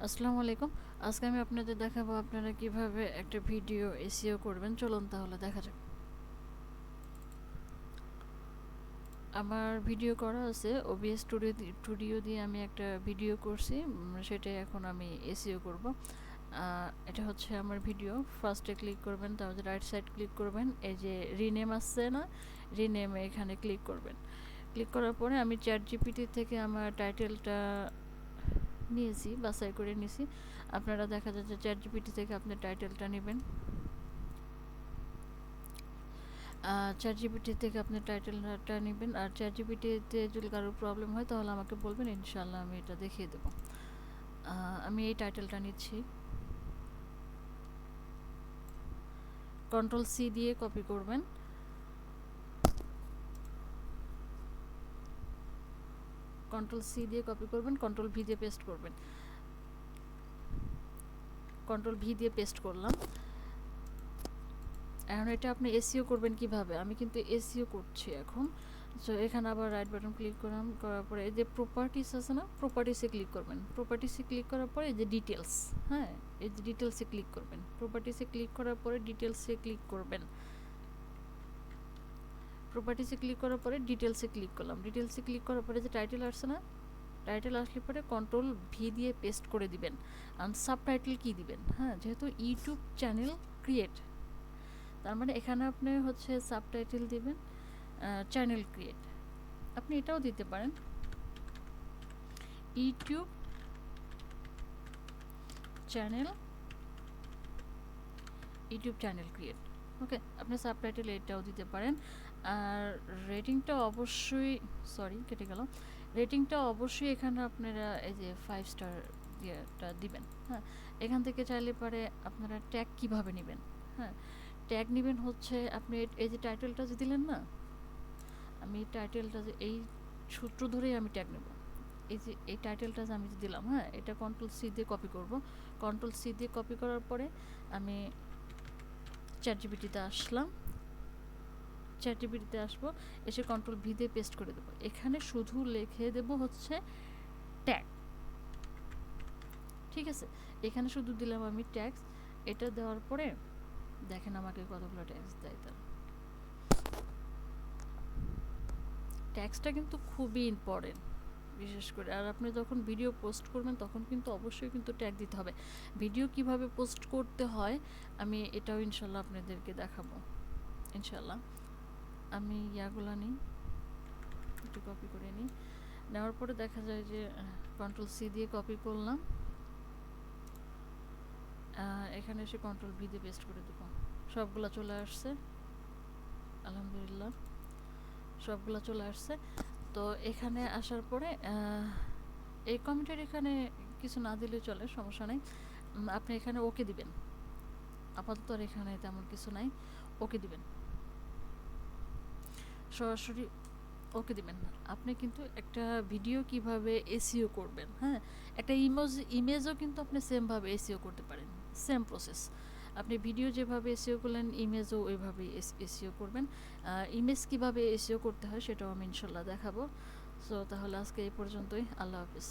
আসসালামু আলাইকুম। আজকে আমি আপনাদের দেখাবো আপনারা কিভাবে একটা ভিডিও এসইও করবেন। চলুন তাহলে দেখা যাক। আমার ভিডিও করা আছে OBS স্টুডিও দিয়ে আমি একটা ভিডিও করছি, সেটাই এখন আমি এসইও করব। এটা হচ্ছে আমার ভিডিও। ফার্স্টে ক্লিক করবেন, তারপরে রাইট সাইড ক্লিক করবেন, এই যে রিনেম আসছে না, রিনেমে এখানে ক্লিক করবেন। ক্লিক করার পরে আমি ChatGPT থেকে আমার টাইটেলটা নিয়েছি, বাছাই করে নিয়েছি। আপনারা দেখা যাচ্ছে ChatGPT থেকে আপনি টাইটেলটা নেবেন। ChatGPT থেকে আপনি টাইটেলটা নেবেন। আর ChatGPT-তে যদি কারোর প্রবলেম হয় তাহলে আমাকে বলবেন, ইনশাআল্লাহ আমি এটা দেখিয়ে দেব। আমি এই টাইটেলটা নিচ্ছি, Ctrl C দিয়ে কপি করবেন। Ctrl C দিয়ে কপি করবেন, Ctrl V দিয়ে পেস্ট করবেন। Ctrl V দিয়ে পেস্ট করলাম। এখন এটা আপনি এসইও করবেন কিভাবে? আমি কিন্তু এসইও করছি এখন। সো এখানে আবার রাইট বাটন ক্লিক করলাম, করার পরে এই যে প্রপার্টিস আছে না, প্রপার্টিসে ক্লিক করবেন। প্রপার্টিসে ক্লিক করার পরে এই যে ডিটেলস, হ্যাঁ, এই যে ডিটেলসে ক্লিক করবেন। প্রপার্টিসে ক্লিক করার পরে ডিটেলসে ক্লিক করবেন। প্রপার্টিসে ক্লিক করার পরে ডিটেলসে ক্লিক করলাম। ডিটেলসে ক্লিক করার পরে যে টাইটেল আসছে না, টাইটেল আসলে পরে Ctrl V দিয়ে পেস্ট করে দিবেন। আর সাবটাইটেল কি দিবেন? হ্যাঁ, যেহেতু ইউটিউব চ্যানেল ক্রিয়েট, তার মানে এখানে আপনি হচ্ছে সাবটাইটেল দিবেন চ্যানেল ক্রিয়েট। আপনি এটাও দিতে পারেন, ইউটিউব চ্যানেল ক্রিয়েট। ওকে, আপনি সাবটাইটেল এটাও দিতে পারেন। আর রেটিংটা অবশ্যই, সরি কেটে গেল, রেটিংটা অবশ্যই এখানে আপনারা এই যে 5 স্টার দিয়েটা দিবেন। হ্যাঁ, এখান থেকে চাইলে পারে আপনারা ট্যাগ কিভাবে নেবেন। হ্যাঁ, ট্যাগ নেবেন হচ্ছে আপনি এই যে টাইটেলটা যে দিলেন না, আমি টাইটেলটা যে এই সূত্র ধরেই আমি ট্যাগ নেব। এই যে এই টাইটেলটা যে আমি যে দিলাম, হ্যাঁ, এটা Ctrl C দিয়ে কপি করব। Ctrl C দিয়ে কপি করার পরে আমি ChatGPT-তে আসলাম, ChatGPT-তে আসবো, এসে Ctrl V দিয়ে পেস্ট করে দেবো। এখানে শুধু লিখে দেব হচ্ছে ট্যাগ, ঠিক আছে? এখানে শুধু দিলাম আমি ট্যাগস। এটা দেওয়ার পরে দেখেন আমাকে কতগুলো ট্যাগস দেয়। তার ট্যাগসটা কিন্তু খুবই ইম্পর্টেন্ট, বিশেষ করে। আর আপনি যখন ভিডিও পোস্ট করবেন তখন কিন্তু অবশ্যই কিন্তু ট্যাগ দিতে হবে। ভিডিও কিভাবে পোস্ট করতে হয় আমি এটাও ইনশাল্লাহ আপনাদেরকে দেখাবো, ইনশাল্লাহ। আমি ইয়াগুলা নিই, একটু কপি করে নিই। নেওয়ার পরে দেখা যায় যে Ctrl C দিয়ে কপি করলাম, এখানে এসে Ctrl V দিয়ে পেস্ট করে দেবো। সবগুলা চলে আসছে, আলহামদুলিল্লাহ, সবগুলা চলে আসছে। তো এখানে আসার পরে এই কমেন্টের এখানে কিছু না দিলে চলে, সমস্যা নাই। আপনি এখানে ওকে দিবেন। আপাতত আর এখানে তেমন কিছু নাই, ওকে দিবেন, সরাসরি ওকে দিবেন। আপনি কিন্তু একটা ভিডিও কিভাবে এসইও করবেন, হ্যাঁ, একটা ইমেজও কিন্তু আপনি সেমভাবে এসইও করতে পারেন, সেম প্রসেস। আপনি ভিডিও যেভাবে এসইও করলেন ইমেজও ওইভাবেই এসইও করবেন। ইমেজ কিভাবে এসইও করতে হয় সেটাও আমি ইনশাল্লাহ দেখাবো। সো তাহলে আজকে এই পর্যন্তই, আল্লাহ হাফিজ।